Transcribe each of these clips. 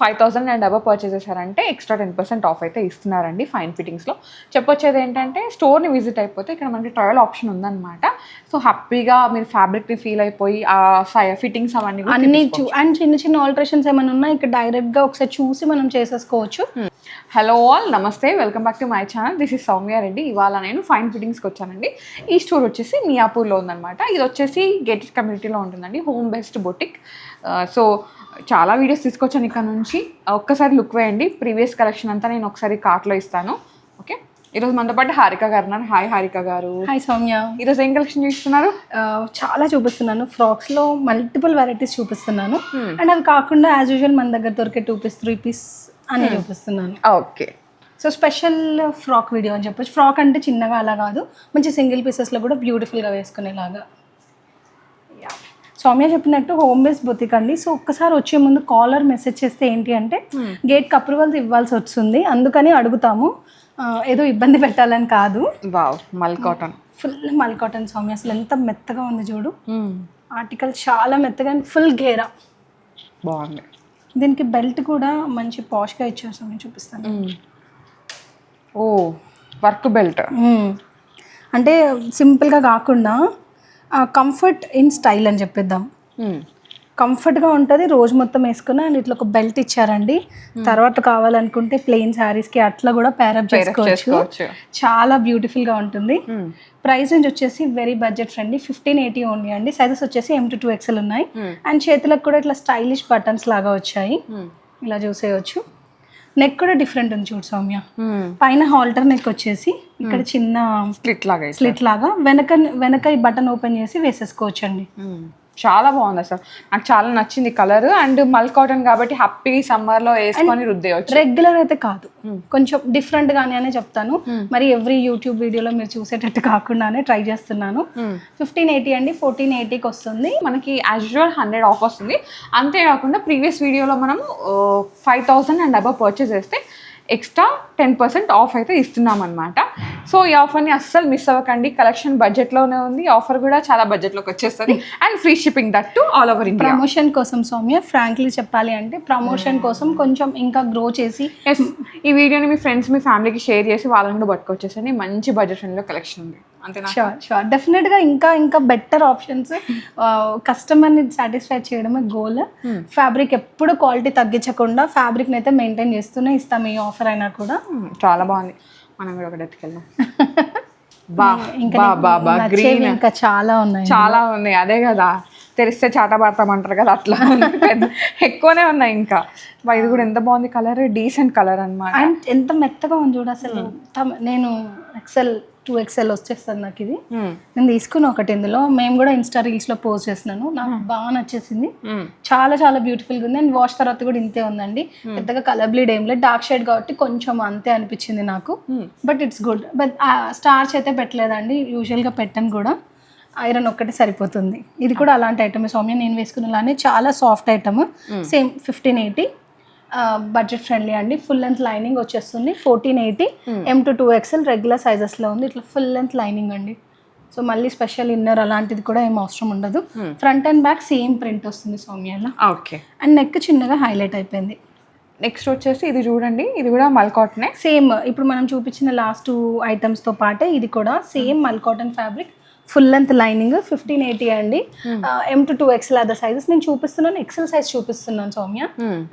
5,000 and above purchase చేశారంటే extra 10% of అయితే ఇస్తున్నారండి ఫైన్ ఫిట్టింగ్స్లో. చెప్పొచ్చేది ఏంటంటే స్టోర్ని విజిట్ అయిపోతే ఇక్కడ మనకి ట్రయల్ ఆప్షన్ ఉందన్నమాట. సో హ్యాపీగా మీరు ఫ్యాబ్రిక్ని ఫీల్ అయిపోయి ఆ ఫిట్టింగ్స్ అవన్నీ అండ్ చిన్న చిన్న ఆల్టరేషన్స్ ఏమైనా ఉన్నా ఇక్కడ డైరెక్ట్గా ఒకసారి చూసి మనం చేసేసుకోవచ్చు. హలో ఆల్, నమస్తే, welcome back to my channel. This is Soumya Reddy. ఇవాళ నేను ఫైన్ ఫిట్టింగ్స్కి వచ్చానండి. ఈ స్టోర్ వచ్చేసి మియాపూర్లో ఉందన్నమాట. ఇది వచ్చేసి గేటెడ్ కమ్యూనిటీలో ఉంటుందండి, హోమ్ బేస్డ్ బొటిక్. సో చాలా వీడియోస్ తీసుకొచ్చాను ఇక్కడ నుంచి. ఒక్కసారి లుక్ వేయండి. ప్రీవియస్ కలెక్షన్ అంతా నేను ఒకసారి కార్ట్లో ఇస్తాను. ఓకే, ఈరోజు మనతో పాటు హారిక గారు ఉన్నారు. హాయ్ హారిక గారు. హాయ్ సౌమ్య. ఈరోజు ఏం కలెక్షన్ చూపిస్తున్నారు? చాలా చూపిస్తున్నాను. ఫ్రాక్స్లో మల్టిపుల్ వెరైటీస్ చూపిస్తున్నాను. అండ్ అవి కాకుండా యాజ్ యూజువల్ మన దగ్గర దొరికే 2 పీస్ 3 పీస్ అని చూపిస్తున్నాను. Okay, so special frock video అని చెప్పొచ్చు. ఫ్రాక్ అంటే చిన్నగా అలా కాదు, మంచి సింగిల్ పీసెస్లో కూడా బ్యూటిఫుల్గా వేసుకునేలాగా. సౌమ్య చెప్పినట్టు హోమ్ బేస్ బొటిక్ అండి. సో ఒక్కసారి వచ్చే ముందు కాలర్ మెసేజ్ చేస్తే ఏంటి అంటే గేట్కి అప్రూవల్స్ ఇవ్వాల్సి వస్తుంది, అందుకని అడుగుతాము. ఏదో ఇబ్బంది పెట్టాలని కాదు. వావ్, మల్ కాటన్, ఫుల్ మల్ కాటన్ సౌమ్య. అసలు ఎంత మెత్తగా ఉంది చూడు. ఆర్టికల్ చాలా మెత్తగా, ఫుల్ గేరా బాగుంది. దీనికి బెల్ట్ కూడా మంచి పాష్గా ఇచ్చారు సౌమ్య, చూపిస్తాను. ఓ, వర్క్ బెల్ట్ అంటే సింపుల్గా కాకుండా కంఫర్ట్ ఇన్ స్టైల్ అని చెప్పిద్దాం. కంఫర్ట్గా ఉంటుంది, రోజు మొత్తం వేసుకున్నా. అండ్ ఇట్లా ఒక బెల్ట్ ఇచ్చారండి. తర్వాత కావాలనుకుంటే ప్లెయిన్ శారీస్కి అట్లా కూడా పేరప్ చేసుకోవచ్చు. చాలా బ్యూటిఫుల్గా ఉంటుంది. ప్రైస్ రేంజ్ వచ్చేసి వెరీ బడ్జెట్ ఫ్రెండ్లీ, 1580 ఓన్లీ అండి. సైజెస్ వచ్చేసి M to 2XL ఉన్నాయి. అండ్ చేతులకు కూడా ఇట్లా స్టైలిష్ బటన్స్ లాగా వచ్చాయి, ఇలా చూసేయచ్చు. నెక్ కూడా డిఫరెంట్ ఉంది చూడు సౌమ్య. పైన హాల్టర్ నెక్ వచ్చేసి ఇక్కడ చిన్న స్లిట్ లాగా వెనక ఈ బటన్ ఓపెన్ చేసి వేసేసుకోవచ్చు అండి. చాలా బాగుంది అసలు, నాకు చాలా నచ్చింది కలర్. అండ్ మల్ కాటన్ కాబట్టి హ్యాపీ సమ్మర్ లో వేసుకొని రుద్దేయచ్చు. రెగ్యులర్ అయితే కాదు, కొంచెం డిఫరెంట్ గానే అనే చెప్తాను. మరి ఎవ్రీ యూట్యూబ్ వీడియోలో మీరు చూసేటట్టు కాకుండానే ట్రై చేస్తున్నాను. 1580 అండి, 1480కి వస్తుంది మనకి. యాజ్ యూజువల్ 100 ఆఫ్ వస్తుంది. అంతేకాకుండా ప్రీవియస్ వీడియోలో మనం 5,000 అండ్ అబవ్ పర్చేస్ చేస్తే ఎక్స్ట్రా 10% ఆఫ్ అయితే ఇస్తున్నాం అనమాట. సో ఈ ఆఫర్ని అస్సలు మిస్ అవ్వకండి. కలెక్షన్ బడ్జెట్లోనే ఉంది, ఆఫర్ కూడా చాలా బడ్జెట్లోకి వచ్చేస్తుంది. And free shipping that to all over India. Promotion కోసం సౌమ్య, ఫ్రాంక్లీ చెప్పాలి అంటే ప్రమోషన్ కోసం కొంచెం ఇంకా గ్రో చేసి ఈ వీడియోని మీ ఫ్రెండ్స్ మీ ఫ్యామిలీకి షేర్ చేసి వాళ్ళని కూడా పట్టుకొచ్చేసండి. మంచి బడ్జెట్ ఫ్రెండ్లో కలెక్షన్ ఉంది. షూర్ డెఫినెట్గా ఇంకా బెటర్ ఆప్షన్స్. కస్టమర్ని సాటిస్ఫై చేయడమే గోల్. ఫ్యాబ్రిక్ ఎప్పుడు క్వాలిటీ తగ్గించకుండా ఫ్యాబ్రిక్ని అయితే మెయింటైన్ చేస్తూనే ఇస్తాం. ఈ ఆఫర్ అయినా కూడా చాలా బాగుంది. మనం కూడా ఒకటి ఎత్తుకెళ్దాం. ఇంకా చాలా ఉన్నాయి. అదే కదా, తెరిస్తే చాటబాడతామంటారు కదా, అట్లా ఎక్కువనే ఉన్నాయి. ఇంకా ఇది కూడా ఎంత బాగుంది కలర్, డీసెంట్ కలర్ అనమాట. అండ్ ఎంత మెత్తగా ఉంది చూడు అసలు. నేను XL 2XL వచ్చేస్తుంది నాకు ఇది. నేను తీసుకున్నా ఒకటి. ఇందులో మేము కూడా ఇన్స్టా రీల్స్ లో పోస్ట్ చేసినాను, నాకు బాగా నచ్చేసింది. చాలా చాలా బ్యూటిఫుల్ గా ఉంది. అండ్ వాష్ తర్వాత కూడా ఇంతే ఉందండి, పెద్దగా కలర్ బ్లీడ్ ఏం లేదు. డార్క్ షేడ్ కాబట్టి కొంచెం అంతే అనిపించింది నాకు. But it's good. But starch అయితే పెట్టలేదండి, యూజువల్ గా పెట్టను కూడా. ఐరన్ ఒక్కటే సరిపోతుంది. ఇది కూడా అలాంటి ఐటమ్ సౌమ్య, నేను వేసుకున్నలానే చాలా soft item. Same 1580, budget friendly అండి. ఫుల్ లెంత్ లైనింగ్ వచ్చేస్తుంది. 1480, M to 2XL రెగ్యులర్ సైజెస్లో ఉంది. ఇట్లా ఫుల్ లెంత్ లైనింగ్ అండి. సో మళ్ళీ స్పెషల్ ఇన్నర్ అలాంటిది కూడా ఏం అవసరం ఉండదు. Front and back same print వస్తుంది సౌమ్యలో. ఓకే. అండ్ నెక్ చిన్నగా హైలైట్ అయిపోయింది. నెక్స్ట్ వచ్చేసి ఇది చూడండి, ఇది కూడా మల్ కాటనే. సేమ్ ఇప్పుడు మనం చూపించిన లాస్ట్ 2 ఐటమ్స్తో పాటే ఇది కూడా సేమ్ మల్ cotton fabric, full length lining. 1580 అండి. M to 2XL other sizes. నేను చూపిస్తున్నాను XL సైజ్ చూపిస్తున్నాను సౌమ్య.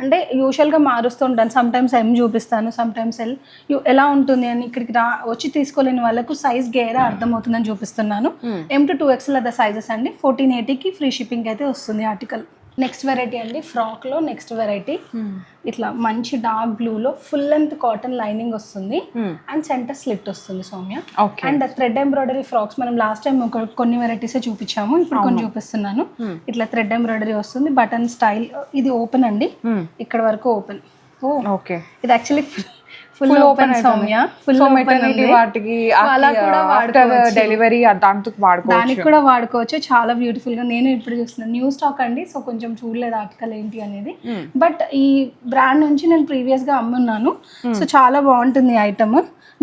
అంటే యూజువల్గా మారుస్తూ ఉంటాను, సమ్ టైమ్స్ M చూపిస్తాను, సమ్ టైమ్స్ L. ఎలా ఉంటుంది అని ఇక్కడికి వచ్చి తీసుకోలేని వాళ్ళకు సైజ్ గేరా అర్థమవుతుందని చూపిస్తున్నాను. M to 2XL other sizes అండి. 1480కి ఫ్రీ షిప్పింగ్ అయితే వస్తుంది ఆర్టికల్. నెక్స్ట్ వెరైటీ అండి, ఫ్రాక్లో నెక్స్ట్ వెరైటీ. ఇట్లా మంచి డార్క్ బ్లూలో ఫుల్ లెంత్ కాటన్ లైనింగ్ వస్తుంది. అండ్ సెంటర్ స్లిట్ వస్తుంది Soumya. And thread embroidery frocks మనం లాస్ట్ టైం కొన్ని వెరైటీసే చూపించాము, ఇప్పుడు కొన్ని చూపిస్తున్నాను. ఇట్లా థ్రెడ్ ఎంబ్రాయిడరీ వస్తుంది, బటన్ స్టైల్. ఇది ఓపెన్ అండి, ఇక్కడ వరకు ఓపెన్. ఓకే, ఇది actually full open Soumya. Full వాటికి డెలివరీ దానికి కూడా వాడుకోవచ్చు. చాలా బ్యూటిఫుల్ గా. నేను ఇప్పుడు చూస్తున్నాను, న్యూ స్టాక్ అండి. సో కొంచెం చూడలేదు ఆర్టికల్ ఏంటి అనేది. బట్ ఈ బ్రాండ్ నుంచి నేను ప్రీవియస్ గా అమ్మున్నాను. సో చాలా బాగుంటుంది item.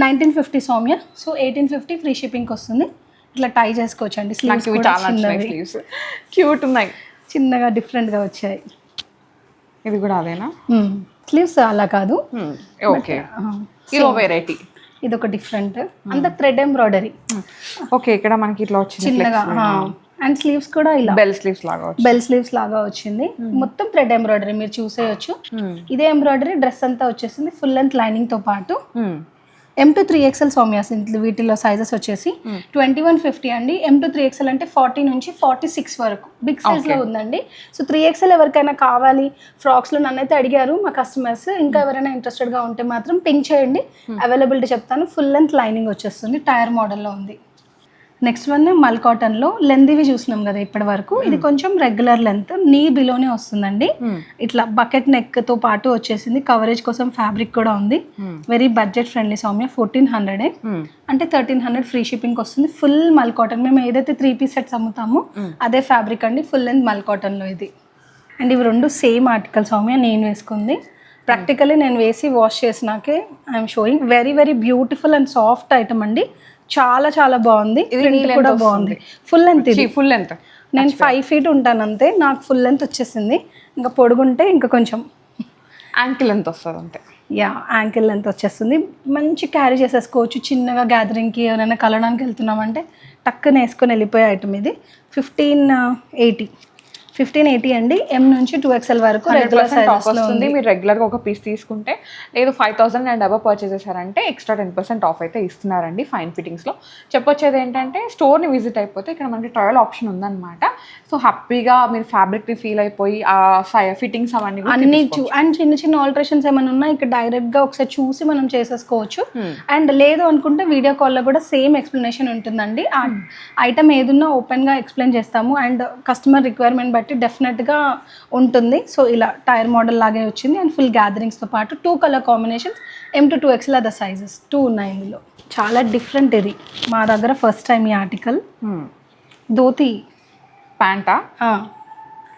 1950 Soumya. So 1850 free shipping వస్తుంది. ఇట్లా టై చేసుకోవచ్చు అండి. స్లీవ్స్ క్యూట్ ఉన్నాయి, చిన్నగా డిఫరెంట్ గా వచ్చాయి. ఇది కూడా అదేనా? స్లీవ్స్ అలా కాదు, ఓకే, ఇది వెరైటీ, ఇది ఒక డిఫరెంట్, అంత థ్రెడ్ ఎంబ్రాయిడరీ. ఓకే, ఇక్కడ మనకి ఇట్లా వచ్చింది చిన్నగా, అండ్ స్లీవ్స్ కూడా ఇలా బెల్ స్లీవ్స్ లాగా, బెల్ స్లీవ్స్ లాగా వచ్చింది. మొత్తం థ్రెడ్ ఎంబ్రాయిడరీ మీరు చూసేయచ్చు. ఇదే ఎంబ్రాయిడరీ డ్రెస్ అంతా వచ్చేసింది ఫుల్ లెంత్ లైనింగ్ తో పాటు. M to 3XL సౌమ్య, వీటిలో సైజెస్ వచ్చేసి 2150 అండి. M to 3XL అంటే 40 నుంచి 46 వరకు బిగ్ సైజ్ లో ఉందండి. సో 3XL ఎవరికైనా కావాలి ఫ్రాక్స్ లో నన్నైతే అడిగారు మా కస్టమర్స్. ఇంకా ఎవరైనా ఇంట్రెస్టెడ్ గా ఉంటే మాత్రం పింక్ చేయండి, అవైలబిలిటీ చెప్తాను. ఫుల్ లెంత్ లైనింగ్ వచ్చేస్తుంది, టైర్ మోడల్లో ఉంది. నెక్స్ట్ వన్ మల్ కాటన్లో లెంతీవి చూసినాం కదా ఇప్పటి వరకు. ఇది కొంచెం రెగ్యులర్ లెంత్, నీ బిలోనే వస్తుందండి. ఇట్లా బకెట్ నెక్ తో పాటు వచ్చేసింది. కవరేజ్ కోసం ఫ్యాబ్రిక్ కూడా ఉంది. వెరీ బడ్జెట్ ఫ్రెండ్లీ సౌమ్య, 1400 అంటే 1300 ఫ్రీ షిప్పింగ్ వస్తుంది. ఫుల్ మల్ కాటన్, మేము ఏదైతే 3 పీస్ సెట్స్ అమ్ముతామో అదే ఫ్యాబ్రిక్ అండి, ఫుల్ లెంత్ మల్ కాటన్లో ఇది. అండ్ ఇవి రెండు సేమ్ ఆర్టికల్ సౌమ్య, నేను వేసుకుంది. ప్రాక్టికల్లీ నేను వేసి వాష్ చేసినాకే I'm showing. Very very beautiful and soft item అండి, చాలా చాలా బాగుంది. ప్రింట్ కూడా బాగుంది. ఫుల్ లెంత్, ఇది ఫుల్ లెంత్. నేను 5 feet ఉంటాను అంతే, నాకు ఫుల్ లెంత్ వచ్చేసింది. ఇంకా పొడుగుంటే ఇంకా కొంచెం యాంకిల్ లెంత్ వస్తుంది అంతే. యా, యాంకిల్ లెంత్ వచ్చేస్తుంది. మంచి క్యారీ చేసేసుకోవచ్చు. చిన్నగా గ్యాదరింగ్కి ఎవరైనా కలవడానికి వెళ్తున్నామంటే టక్కున వేసుకొని వెళ్ళిపోయే ఐటమ్ ఇది. 1580 అండి. M నుంచి 2XL వరకు రెగ్యులర్ సైజెస్ లో ఉంది. మీరు రెగ్యులర్గా ఒక పీస్ తీసుకుంటే లేదు 5000 అండ్ అబవ్ పర్చేస్ చేశారంటే ఎక్స్ట్రా 10% ఆఫ్ అయితే ఇస్తున్నారండి ఫైన్ ఫిట్టింగ్స్లో. చెప్పొచ్చేది ఏంటంటే స్టోర్ని విజిట్ అయిపోతే ఇక్కడ మనకి ట్రయల్ ఆప్షన్ ఉందన్నమాట. సో హ్యాపీగా మీరు ఫ్యాబ్రిక్ని ఫీల్ అయిపోయి ఆ ఫిట్టింగ్స్ అవన్నీ అన్ని అండ్ చిన్న చిన్న ఆల్టరేషన్స్ ఏమైనా ఉన్నా ఇక్కడ డైరెక్ట్గా ఒకసారి చూసి మనం చేసేసుకోవచ్చు. అండ్ లేదు అనుకుంటే వీడియో కాల్లో కూడా సేమ్ ఎక్స్ప్లెనేషన్ ఉంటుందండి. ఆ ఐటమ్ ఏదున్నా ఓపెన్గా ఎక్స్ప్లెయిన్ చేస్తాము అండ్ కస్టమర్ రిక్వైర్మెంట్ బట్టి డెఫినెట్గా ఉంటుంది. సో ఇలా టైర్ మోడల్ లాగే వచ్చింది అండ్ ఫుల్ గ్యాదరింగ్స్తో పాటు 2 colour combinations. M to 2XL other sizes 2 ఉన్నాయి ఇందులో. చాలా డిఫరెంట్ ఇది, మా దగ్గర ఫస్ట్ టైం ఈ ఆర్టికల్. ధోతి ప్యాంటా?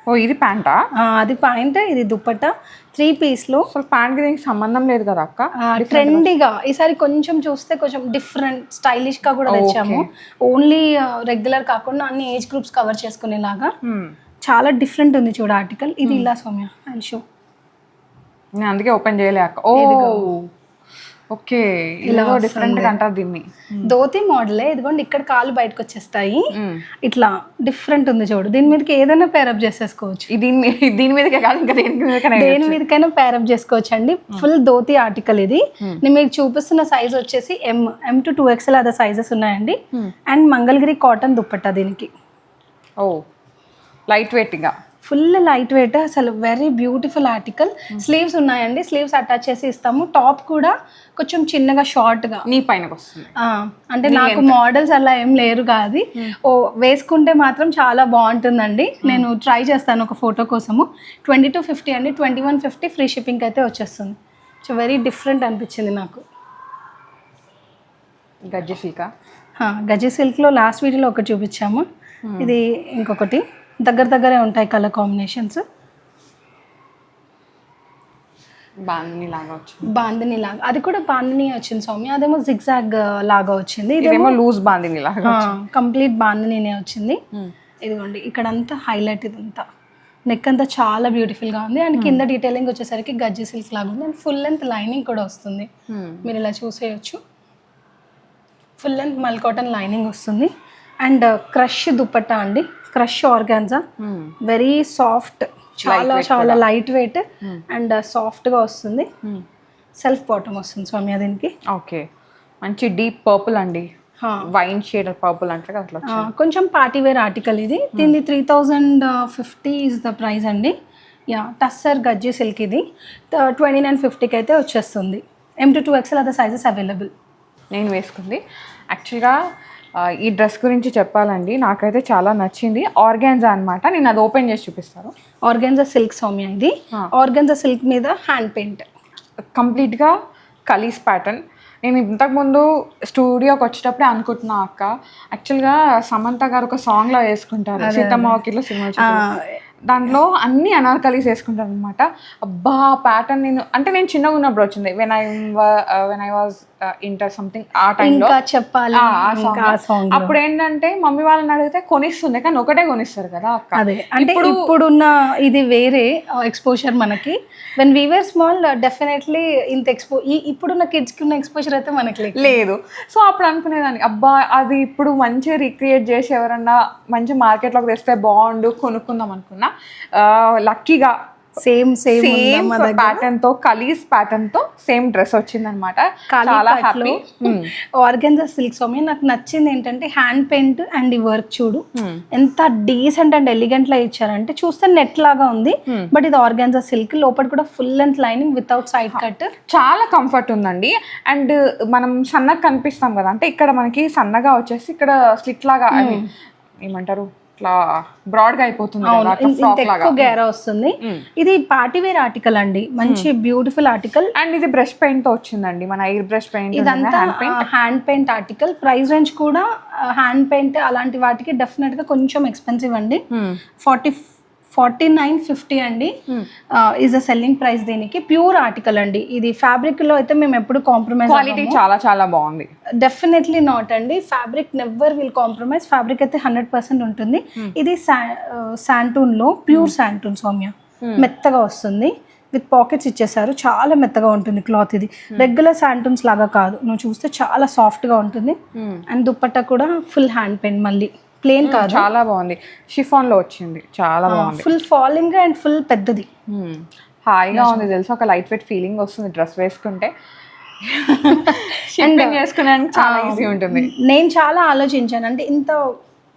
ఓ ఇది ప్యాంటా? అది ప్యాంట్, ఇది దుప్పట్టా. 3 పీస్లో. అసలు ప్యాంట్కి దీనికి సంబంధం లేదు కదా అక్క. ట్రెండీగా ఈసారి కొంచెం చూస్తే కొంచెం డిఫరెంట్ స్టైలిష్గా కూడా తెచ్చాము. ఓన్లీ రెగ్యులర్ కాకుండా అన్ని ఏజ్ గ్రూప్స్ కవర్ చేసుకునేలాగా చాలా డిఫరెంట్ ఉంది చూడ ఆర్టికల్. ఇది ఇలా సౌమ్య, ఐ షో. నేను అందుకే ఓపెన్ చేయలే అక్క. ఓ ఓకే, ఇలా డిఫరెంట్ అంటారు దీన్ని. ధోతి మోడలే, ఇదిగోండి ఇక్కడ కాళ్ళు బయటకు వచ్చేస్తాయి. ఇట్లా డిఫరెంట్ ఉంది చూడు. దీని మీదకి ఏదైనా పేరప్ చేసేసుకోవచ్చు. దీని మీదకే కాదు ఇంకా దేని మీదకైనా పేరప్ చేసుకోవచ్చు అండి. ఫుల్ ధోతి ఆర్టికల్ ఇది. నేను మీకు చూపిస్తున్న సైజ్ వచ్చేసి M to 2XL అదే సైజెస్ ఉన్నాయండి. అండ్ మంగళగిరి కాటన్ దుప్పట్టా దీనికి. ఓ లైట్ వెయిట్గా, ఫుల్ లైట్ వెయిట్, అసలు వెరీ బ్యూటిఫుల్ ఆర్టికల్. స్లీవ్స్ ఉన్నాయండి, స్లీవ్స్ అటాచ్ చేసి ఇస్తాము. టాప్ కూడా కొంచెం చిన్నగా షార్ట్గా నీ పైన వస్తుంది. అంటే నాకు మోడల్స్ అలా ఏం లేరు కాదు. వేసుకుంటే మాత్రం చాలా బాగుంటుందండి. నేను ట్రై చేస్తాను ఒక ఫోటో కోసము. 2250 అండి, 2150 ఫ్రీ షిప్పింగ్ అయితే వచ్చేస్తుంది. సో వెరీ డిఫరెంట్ అనిపించింది నాకు. గజ్జి సిల్కా? గజ్జి సిల్క్లో లాస్ట్ వీడియోలో ఒకటి చూపించాము. ఇది ఇంకొకటి దగ్గర దగ్గరే ఉంటాయి కలర్ కాంబినేషన్స్. బాందిని లాగా వచ్చింది. బాందిని లాగా, అది కూడా బాందిని వచ్చింది సౌమ్య. అదేమో జిగ్జాగ్ లాగా వచ్చింది, ఇదేమో లూజ్ బాందిని లాగా. కంప్లీట్ బాందినినే వచ్చింది. ఇదిగోండి ఇక్కడంతా హైలైట్, ఇదంతా నెక్ అంతా చాలా బ్యూటిఫుల్గా ఉంది. అండ్ కింద డీటెయిలింగ్ వచ్చేసరికి గజ్జి సిల్క్ లాగా ఉంది. అండ్ ఫుల్ లెంత్ లైనింగ్ కూడా వస్తుంది, మీరు ఇలా చూసేయచ్చు. ఫుల్ లెంత్ మల్ కాటన్ లైనింగ్ వస్తుంది. అండ్ క్రష్ దుపట్టా అండి, క్రష్ ఆర్గాన్జా, వెరీ సాఫ్ట్, చాలా చాలా లైట్ వెయిట్ అండ్ సాఫ్ట్గా వస్తుంది. సెల్ఫ్ బాటమ్ వస్తుంది సౌమ్య దీనికి. ఓకే, మంచి డీప్ పర్పుల్ అండి, వైన్ షేడ్ పర్పుల్ అంటే అట్లా కొంచెం పార్టీ వేర్ ఆర్టికల్ ఇది. దీన్ని 3050 ఈజ్ ద ప్రైస్ అండి. యా, టస్సర్ గజ్జి సిల్క్ ఇది 2950కి అయితే వచ్చేస్తుంది. M to 2XL other sizes available. నేను వేసుకుంది యాక్చువల్గా ఈ డ్రెస్ గురించి చెప్పాలండి, నాకైతే చాలా నచ్చింది. ఆర్గాన్జా అనమాట, నేను అది ఓపెన్ చేసి చూపిస్తాను. ఆర్గాన్జా సిల్క్ సౌమ్య ఇది. ఆర్గాన్జా సిల్క్ మీద హ్యాండ్ పెయింట్, కంప్లీట్గా కలీస్ ప్యాటర్న్. నేను ఇంతకుముందు స్టూడియోకి వచ్చేటప్పుడే అనుకుంటున్నా అక్క, యాక్చువల్గా సమంత గారు ఒక సాంగ్లో వేసుకుంటారు సీతమ్మ వాకిట్లో సినిమా, దాంట్లో అన్ని అనార్కలీస్ వేసుకుంటారు అనమాట. అబ్బా ప్యాటర్న్ నేను చిన్నగా ఉన్నప్పుడు వచ్చింది. When I was inter something ఆ టైంలో ఇంకా చెప్పాలి ఇంకా ఆ సాంగ్ అప్పుడు ఏంటంటే మమ్మీ వాళ్ళని అడిగితే కొనిస్తుంది కానీ ఒకటే కొనిస్తారు కదా అక్క. అదే అంటే ఇప్పుడున్న ఇది వేరే ఎక్స్పోజర్ మనకి. When we were small definitely ఇంత ఇప్పుడున్న కిడ్స్కి ఉన్న ఎక్స్పోజర్ అయితే మనకి లేదు. సో అప్పుడు అనుకునేదాన్ని అబ్బా అది ఇప్పుడు మంచిగా రీక్రియేట్ చేసి ఎవరన్నా మంచి మార్కెట్లోకి తెస్తే బాగుండు కొనుక్కుందాం అనుకున్నా. లక్కీగా సేమ్ ప్యాటర్న్ తో కలీస్ ప్యాటర్న్ తో సేమ్ డ్రెస్ వచ్చింది అనమాట. చాలా హ్యాపీ. ఆర్గెన్జా సిల్క్ సౌమ్య నాకు నచ్చింది ఏంటంటే హ్యాండ్ పెయింట్ అండ్ ఈ వర్క్ చూడు ఎంత డీసెంట్ అండ్ ఎలిగెంట్ లా ఇచ్చారంటే చూస్తే నెట్ లాగా ఉంది బట్ ఇది ఆర్గెన్జా సిల్క్ లోపల కూడా full length lining without side cut చాలా కంఫర్ట్ ఉందండి. అండ్ మనం సన్నగా కనిపిస్తాం కదా అంటే ఇక్కడ మనకి సన్నగా వచ్చేసి ఇక్కడ స్లిట్ లాగా ఏమంటారు ఇట్లా బ్రాడ్ గా అయిపోతుంది ఎక్కువ గేరా వస్తుంది. ఇది పార్టీ వేర్ ఆర్టికల్ అండి, మంచి బ్యూటిఫుల్ ఆర్టికల్. అండ్ ఇది బ్రష్ పెయింట్ తో వచ్చిందండి, మన ఎయిర్ బ్రష్ పెయింట్. ఇదంతా hand paint article. Price range కూడా హ్యాండ్ పెయింట్ అలాంటి వాటికి డెఫినెట్ గా కొంచెం ఎక్స్పెన్సివ్ అండి. 4950 అండి ఈజ్ అ సెల్లింగ్ ప్రైస్. దీనికి ప్యూర్ ఆర్టికల్ అండి. ఇది ఫ్యాబ్రిక్ లో అయితే మేము ఎప్పుడు కాంప్రమైజ్, క్వాలిటీ చాలా చాలా బాగుంది. డెఫినెట్లీ నాట్ అండి, fabric never will compromise. Fabric అయితే 100% ఉంటుంది. ఇది శాంటూన్ లో ప్యూర్ శాంటూన్ సౌమ్య, మెత్తగా వస్తుంది విత్ పాకెట్స్ ఇచ్చేసారు. చాలా మెత్తగా ఉంటుంది క్లాత్. ఇది రెగ్యులర్ శాంటూన్స్ లాగా కాదు, నువ్వు చూస్తే చాలా సాఫ్ట్ గా ఉంటుంది. అండ్ దుపట్టా కూడా ఫుల్ హ్యాండ్ పెయింట్, మళ్ళీ ప్లేన్ కాదు, చాలా బాగుంది. షిఫాన్ లో వచ్చింది, చాలా బాగుంది. ఫుల్ ఫాలింగ్ అండ్ ఫుల్ పెద్దది, హాయిగా ఉంది తెలుసు. ఒక లైట్ వెయిట్ ఫీలింగ్ వస్తుంది డ్రెస్ వేసుకుంటే. వేసుకునేందుకు చాలా ఈజీ ఉంటుంది. నేను చాలా ఆలోచించాను అంటే ఇంత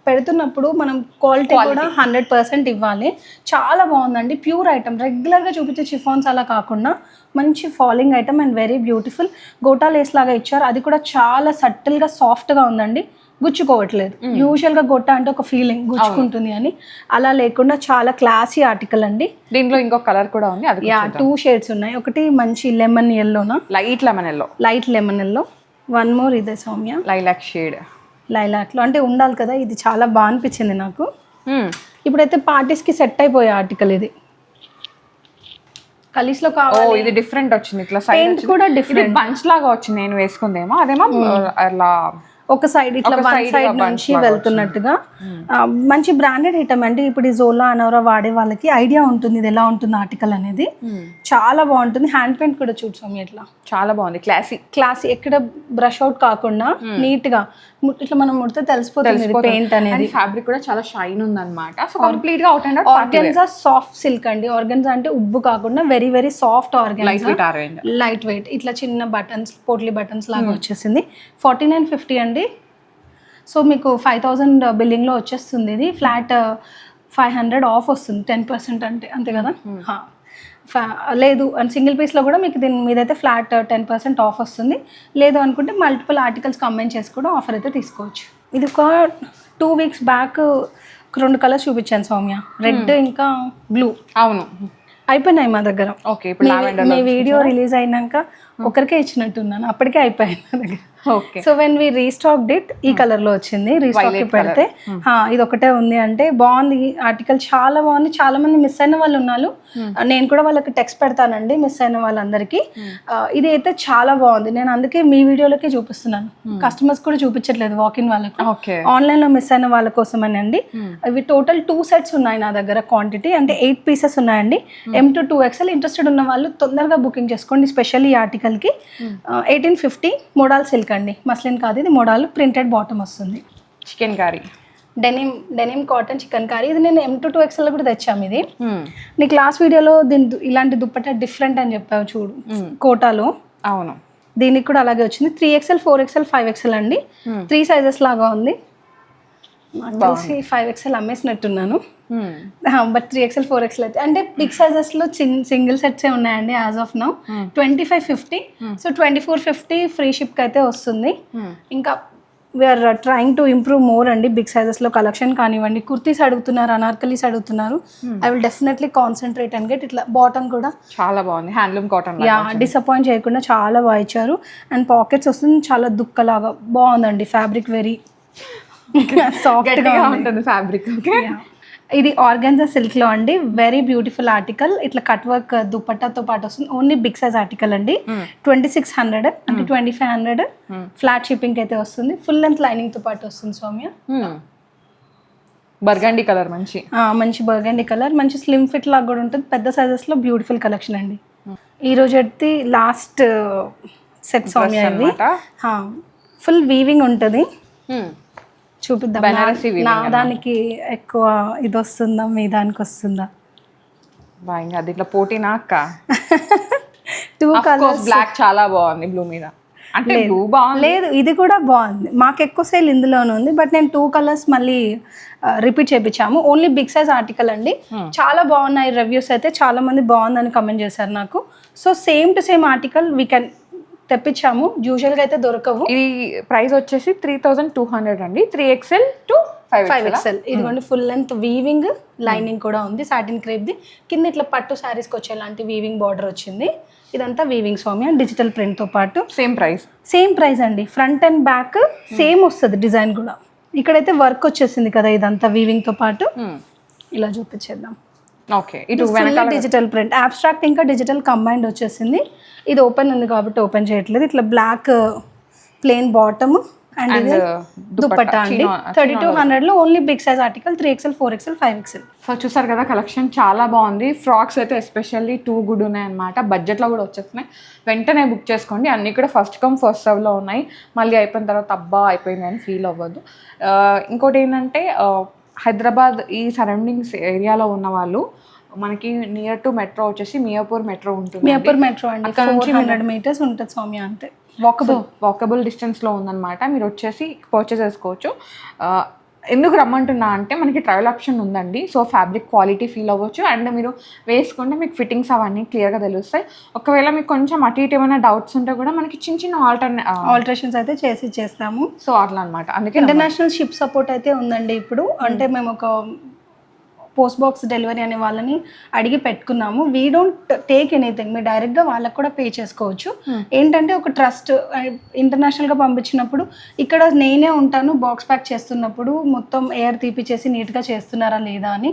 పెడుతున్నప్పుడు మనం క్వాలిటీ కూడా 100% ఇవ్వాలి. చాలా బాగుందండి, ప్యూర్ ఐటమ్. రెగ్యులర్గా చూపించే షిఫాన్స్ అలా కాకుండా మంచి falling item and very beautiful. Gota lace లాగా ఇచ్చారు, అది కూడా చాలా సటిల్గా సాఫ్ట్గా ఉందండి, గుచ్చుకోవట్లేదు. యూజువల్గా గొట్ట అంటే ఒక ఫీలింగ్ గుచ్చుకుంటుంది అని, అలా లేకుండా చాలా క్లాసీ ఆర్టికల్ అండి. దీంట్లో ఇంకో కలర్ కూడా ఉంది, అది 2 షేడ్స్ ఉన్నాయి. ఒకటి మంచి లెమన్ ఎల్లోనా, light lemon yellow. One more ఇదే సౌమ్య, లైలాక్ షేడ్. లైలాక్లో అంటే ఉండాలి కదా, ఇది చాలా బాగా అనిపించింది నాకు. ఇప్పుడైతే పార్టీస్కి సెట్ అయిపోయే ఆర్టికల్ ఇది. కలిస్లో కావాలి, ఇది డిఫరెంట్ వచ్చింది, ఇట్లా సైడ్ కూడా డిఫరెంట్ బంచ్ లాగా వచ్చింది. నేను వేసుకుందేమో అదేమో అలా ఒక సైడ్ ఇట్లా వన్ సైడ్ నుంచి వెళ్తున్నట్టుగా. మంచి బ్రాండెడ్ ఐటమ్ అండి. ఇప్పుడు ఈ జోలా అనవరా వాడే వాళ్ళకి ఐడియా ఉంటుంది ఇది ఎలా ఉంటుంది ఆర్టికల్ అనేది. చాలా బాగుంటుంది. హ్యాండ్ పెయింట్ కూడా చూసాము, ఇట్లా చాలా బాగుంది, క్లాసీ. ఎక్కడ బ్రష్ అవుట్ కాకుండా నీట్ గా ఇట్లా మనం ముడితే తెలిసిపోతుంది పెయింట్ అనేది. ఫ్యాబ్రిక్ కూడా చాలా షైన్ ఉంది అనమాట. సో కంప్లీట్ గా out and out. Organza soft silk అండి. ఆర్గెన్జా అంటే ఉబ్బు కాకుండా very very soft organza, light weight. ఇట్లా చిన్న బటన్స్, పోట్లీ బటన్స్ లాగా వచ్చేసింది. 4950 అండి. సో మీకు 5000 బిల్లింగ్లో వచ్చేస్తుంది. ఇది ఫ్లాట్ 500 ఆఫ్ వస్తుంది, 10% అంటే అంతే కదా. లేదు అండ్ సింగిల్ పీస్లో కూడా మీకు దీని మీద అయితే ఫ్లాట్ 10% ఆఫ్ వస్తుంది. లేదు అనుకుంటే మల్టిపుల్ ఆర్టికల్స్ కంబైన్ చేసి కూడా ఆఫర్ అయితే తీసుకోవచ్చు. ఇది ఒక 2 వీక్స్ బ్యాక్ 2 కలర్స్ చూపించాను సౌమ్య, రెడ్ ఇంకా బ్లూ. అవును, అయిపోయినాయి మా దగ్గర. ఓకే, ఇప్పుడు మీ వీడియో రిలీజ్ అయినాక ఒకరికే ఇచ్చినట్టున్నాను, అప్పటికే అయిపోయాయి నా దగ్గర. Okay, so when we restocked it, ఈ కలర్ లో వచ్చింది. రీస్టాక్ పెడితే ఇది ఒకటే ఉంది అంటే బాగుంది ఆర్టికల్, చాలా బాగుంది. చాలా మంది మిస్ అయిన వాళ్ళు ఉన్నారు, నేను కూడా వాళ్ళకి టెక్స్ట్ పెడతానండి మిస్ అయిన వాళ్ళందరికీ. ఇది అయితే చాలా బాగుంది, నేను అందుకే మీ వీడియోలకే చూపిస్తున్నాను, కస్టమర్స్ కూడా చూపించట్లేదు వాకిన్ వాళ్ళకు. ఆన్లైన్ లో మిస్ అయిన వాళ్ళ కోసమని అండి. ఇవి టోటల్ 2 సెట్స్ ఉన్నాయి నా దగ్గర, క్వాంటిటీ అంటే 8 పీసెస్ ఉన్నాయండి. M to 2XL. ఇంట్రెస్టెడ్ ఉన్న వాళ్ళు తొందరగా బుకింగ్ చేసుకోండి. స్పెషల్ ఈ ఆర్టికల్ కి 1850 మోడల్ సిల్క్ అండి, మస్లిన్ కాదు ఇది, మోడల్ ప్రింటెడ్ బాటమ్ వస్తుంది. Chikankari, denim cotton chikankari. ఇది నేను M to 2XL కూడా తెచ్చాము. ఇది నీకు లాస్ట్ వీడియోలో దీని ఇలాంటి దుప్పట్టా డిఫరెంట్ అని చెప్పావు చూడు, కోటాలో. అవును, దీనికి కూడా అలాగే వచ్చింది. 3XL, 4XL, 5XL అండి. 3 సైజెస్ లాగా ఉంది. నాకు తెలిసి 5XL అమ్మేసినట్టున్నాను, బట్ 3XL, 4XL అయితే అంటే బిగ్ సైజెస్ లో సింగిల్ సెట్సే ఉన్నాయండి as of now. 2550. So 2450 free ship అయితే వస్తుంది. ఇంకా we are trying to improve more అండి. బిగ్ సైజెస్ లో కలెక్షన్ కానివ్వండి, కుర్తీస్ అడుగుతున్నారు, అనార్కలీస్ అడుగుతున్నారు. I will definitely concentrate and get. ఇట్లా బాటమ్ కూడా చాలా బాగుంది, హ్యాండ్లూమ్ కాటన్. డిసప్పాయింట్ చేయకుండా చాలా బాగా ఇచ్చారు. అండ్ పాకెట్స్ వస్తుంది, చాలా దుక్కలాగా బాగుందండి. ఫ్యాబ్రిక్ వెరీ సాఫ్ట్ గా ఉంటుంది ఫ్యాబ్రిక్. ఇది ఆర్గాన్జా సిల్క్లో అండి, వెరీ బ్యూటిఫుల్ ఆర్టికల్. ఇట్లా కట్ వర్క్ దుపట్టాతో పాటు వస్తుంది. ఓన్లీ బిగ్ సైజ్ ఆర్టికల్ అండి. 2600 అంటే 2500 ఫ్లాట్ షిప్పింగ్ అయితే వస్తుంది. ఫుల్ లెంత్ లైనింగ్తో పాటు వస్తుంది సౌమ్య. బర్గండీ కలర్ మంచి బర్గండీ కలర్, మంచి స్లిమ్ ఫిట్ లాగా కూడా ఉంటుంది. పెద్ద సైజెస్లో బ్యూటిఫుల్ కలెక్షన్ అండి. ఈ రోజు అయితే లాస్ట్ సెట్ సౌమ్య ఇది. ఫుల్ వీవింగ్ ఉంటుంది. చూపిద్దాం. నా దానికి ఎక్కువ ఇది వస్తుందా, మీ దానికి వస్తుందా? అది ఇట్లా పోటీనా అక్క? 2 కలర్స్. బ్లాక్ చాలా బాగుంది బ్లూ మీద. అంటే బ్లూ బాగుంది. లేదు, ఇది కూడా బాగుంది. మాకు ఎక్కువ సేల్ ఇందులోనే ఉంది. బట్ నేను 2 కలర్స్ మళ్ళీ రిపీట్ చేయించాము. ఓన్లీ బిగ్ సైజ్ ఆర్టికల్ అండి. చాలా బాగున్నాయి రివ్యూస్ అయితే. చాలా మంది బాగుందని కమెంట్ చేశారు నాకు. So same to same article we can తెప్పించాము. యూజువల్గా అయితే దొరకవు. ఇది ప్రైస్ వచ్చేసి 3200 అండి. 3XL to 5XL. ఇదిగోండి ఫుల్ లెంత్ వీవింగ్, లైనింగ్ కూడా ఉంది. సాటిన్ క్రేప్ది. కింద ఇట్లా పట్టు శారీస్కి వచ్చేలాంటి వీవింగ్ బార్డర్ వచ్చింది. ఇదంతా వీవింగ్ సౌమ్య. డిజిటల్ ప్రింట్తో పాటు సేమ్ ప్రైస్ అండి. ఫ్రంట్ అండ్ బ్యాక్ సేమ్ వస్తుంది డిజైన్ కూడా. ఇక్కడైతే వర్క్ వచ్చేసింది కదా, ఇదంతా వీవింగ్తో పాటు. ఇలా చూపించేద్దాం. ఓకే, డిజిటల్ ప్రింట్, అబ్స్ట్రాక్ట్ ఇంకా డిజిటల్ కంబైన్డ్ వచ్చేసింది. ఇది ఓపెన్ ఉంది కాబట్టి ఓపెన్ చేయట్లేదు. ఇట్లా బ్లాక్ ప్లెయిన్ బాటమ్ అండ్ ఇది దుపట్టా అండి. 3200లో only big size article. 3XL, 4XL, 5XL. So చూసారు కదా, కలెక్షన్ చాలా బాగుంది. ఫ్రాక్స్ అయితే ఎస్పెషల్లీ 2 గుడ్ ఉన్నాయి అనమాట. బడ్జెట్లో కూడా వచ్చేస్తున్నాయి. వెంటనే బుక్ చేసుకోండి. అన్నీ కూడా ఫస్ట్ కమ్ ఫస్ట్ సర్వ్లో ఉన్నాయి. మళ్ళీ అయిపోయిన తర్వాత అబ్బా అయిపోయింది అని ఫీల్ అవ్వద్దు. ఇంకోటి ఏంటంటే హైదరాబాద్ ఈ సరౌండింగ్స్ ఏరియాలో ఉన్న వాళ్ళు, మనకి నియర్ టు మెట్రో వచ్చేసి మియాపూర్ మెట్రో ఉంటుంది. మియాపూర్ మెట్రో అండి. 400 meters ఉంటుంది సౌమ్య. అంతే, వాకబుల్ డిస్టెన్స్లో ఉందన్నమాట. మీరు వచ్చేసి పర్చేస్ చేసుకోవచ్చు. ఎందుకు రమ్మంటున్నా అంటే మనకి ట్రయల్ ఆప్షన్ ఉందండి. సో ఫ్యాబ్రిక్ క్వాలిటీ ఫీల్ అవ్వచ్చు. అండ్ మీరు వేసుకుంటే మీకు ఫిట్టింగ్స్ అవన్నీ క్లియర్గా తెలుస్తాయి. ఒకవేళ మీకు కొంచెం అటు ఇటు ఏమైనా డౌట్స్ ఉంటే కూడా మనకి చిన్న చిన్న ఆల్టరేషన్స్ అయితే చేస్తాము. సో అట్లా అనమాట. అందుకే ఇంటర్నేషనల్ షిప్ సపోర్ట్ అయితే ఉందండి ఇప్పుడు. అంటే మేము ఒక పోస్ట్ బాక్స్ డెలివరీ అనే వాళ్ళని అడిగి పెట్టుకున్నాము. We don't take anything. మీరు డైరెక్ట్గా వాళ్ళకు కూడా పే చేసుకోవచ్చు. ఏంటంటే ఒక ట్రస్ట్, ఇంటర్నేషనల్గా పంపించినప్పుడు ఇక్కడ నేనే ఉంటాను బాక్స్ ప్యాక్ చేస్తున్నప్పుడు మొత్తం ఎయిర్ తీపిచేసి నీట్గా చేస్తున్నారా లేదా అని.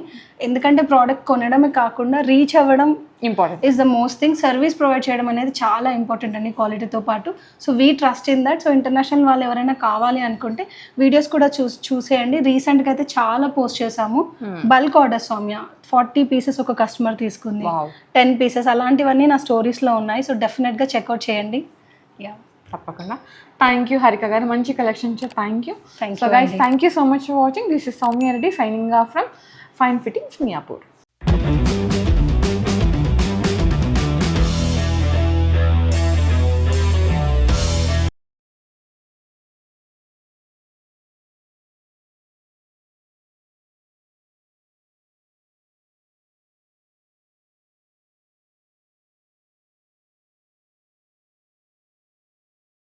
ఎందుకంటే ప్రోడక్ట్ కొనడమే కాకుండా రీచ్ అవ్వడం important is the most thing. Service provide చేయడం అనేది చాలా ఇంపార్టెంట్ అండి క్వాలిటీతో పాటు. So we trust in that. So international వాళ్ళు ఎవరైనా కావాలి అనుకుంటే వీడియోస్ కూడా చూసేయండి. రీసెంట్గా అయితే చాలా పోస్ట్ చేసాము. బల్క్ ఆర్డర్ సౌమ్య, 40 pieces ఒక కస్టమర్ తీసుకుంది, 10 pieces అలాంటివన్నీ నా స్టోరీస్లో ఉన్నాయి. సో డెఫినెట్గా చెక్అవుట్ చేయండి. తప్పకుండా. థ్యాంక్ యూ హరిక గారు, మంచి collection. Thank you. So guys, thank you so much for watching. This is Soumya Reddy signing off from fine fittings Miyapur.